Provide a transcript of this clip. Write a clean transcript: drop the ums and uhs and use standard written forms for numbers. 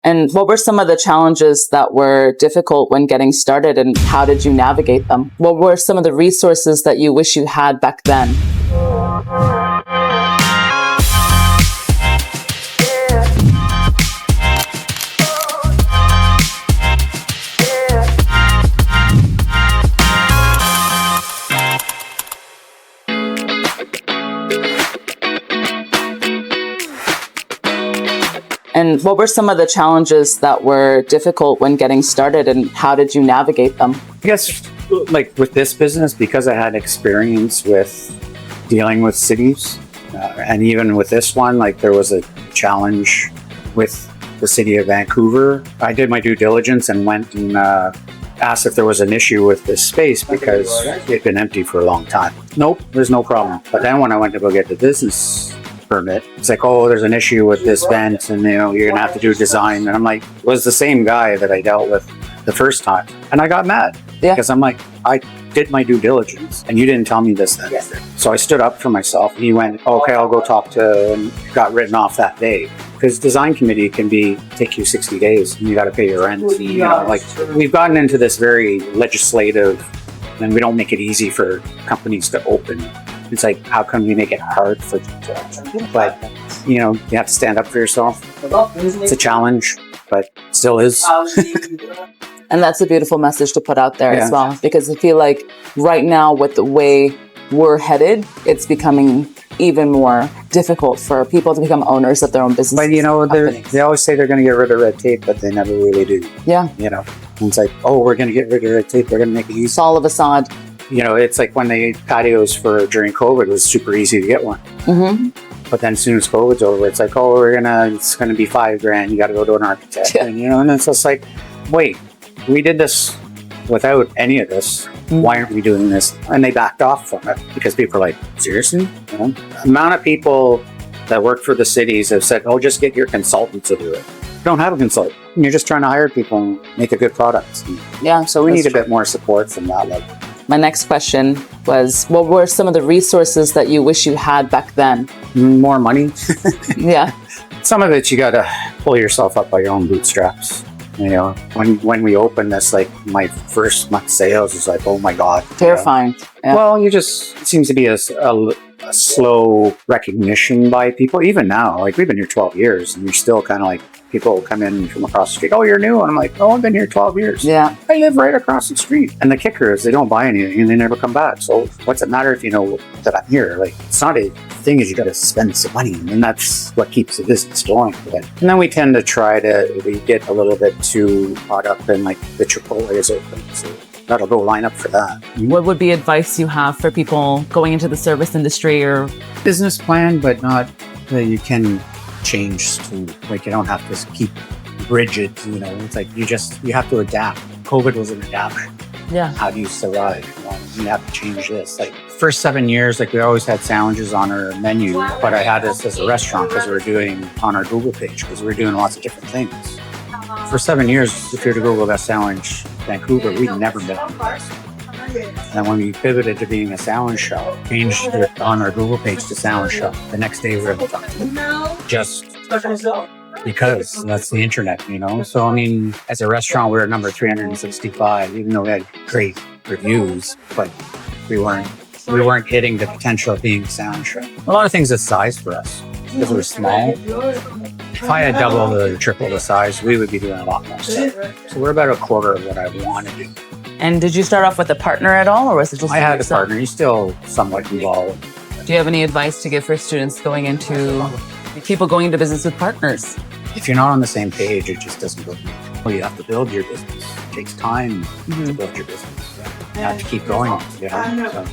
And what were some of the challenges that were difficult when getting started, and how did you navigate them? What were some of the resources that you wish you had back then? And what were some of the challenges that were difficult when getting started, and how did you navigate them? I guess, like with this business, because I had experience with dealing with cities, and even with this one, like there was a challenge with the city of Vancouver. I did my due diligence and went and asked if there was an issue with this space because it had been empty for a long time. Nope, there's no problem. But then when I went to go get the business permit, it's like, oh, there's an issue with this vent, and you're gonna have to do design. And I'm like, it was the same guy that I dealt with the first time, and I got mad because I'm like, I did my due diligence and you didn't tell me this then. So I stood up for myself, and he went, okay, I'll go talk to, and got written off that day. Because design committee can take you 60 days and you got to pay your rent. Like we've gotten into this very legislative, and we don't make it easy for companies to open. It's like, how can we make it hard for people? But, you have to stand up for yourself. It's a challenge, but it still is. And that's a beautiful message to put out there as well, because I feel like right now with the way we're headed, it's becoming even more difficult for people to become owners of their own businesses. But, they always say they're going to get rid of red tape, but they never really do. Yeah. And it's like, oh, we're going to get rid of red tape. We're going to make it easy. It's all of a facade. It's like when they patios during COVID, it was super easy to get one. Mm-hmm. But then as soon as COVID's over, it's like, oh, it's going to be $5,000. You got to go to an architect. Yeah. And it's just like, wait, we did this without any of this. Mm-hmm. Why aren't we doing this? And they backed off from it because people are like, seriously? The amount of people that work for the cities have said, oh, just get your consultant to do it. You don't have a consultant. You're just trying to hire people and make a good product. Yeah. So we need a bit more support from that level. My next question was, what were some of the resources that you wish you had back then? More money. Yeah. Some of it, you got to pull yourself up by your own bootstraps. When we opened this, like my first month sales was like, oh my God. Terrifying. Yeah. Well, it seems to be a slow recognition by people. Even now, like we've been here 12 years and you're still kind of like, people come in from across the street. Oh, you're new. And I'm like, oh, I've been here 12 years. Yeah. I live right across the street. And the kicker is they don't buy anything and they never come back. So what's it matter if you know that I'm here? Like, it's not a thing, is you got to spend some money. And that's what keeps the business going. And then we tend to we get a little bit too caught up in like the Chipotle is open. So that'll go line up for that. What would be advice you have for people going into the service industry or business plan, but not that you can change to, like, you don't have to keep rigid, it's like you have to adapt. COVID was an adaptation. Yeah. How do you survive? You have to change this. Like first 7 years, like we always had sandwiches on our menu, but I had this as a restaurant because we were doing on our Google page because we were doing lots of different things. For 7 years, if you were to Google that sandwich Vancouver, we'd never been on this. And when we pivoted to being a sandwich shop, changed it on our Google page to sandwich shop. The next day we were able to talk to them. Just because that's the internet, So, as a restaurant, we were number 365, even though we had great reviews, but we weren't hitting the potential of being a sandwich shop. A lot of things are size for us because we're small. If I had double or triple the size, we would be doing a lot more stuff. So we're about a quarter of what I want to do. And did you start off with a partner at all, or was it just? I had a partner. He's still somewhat involved. Do you have any advice to give for students going into business with partners? If you're not on the same page, it just doesn't go. Well, you have to build your business. It takes time to build your business. You have to keep going. So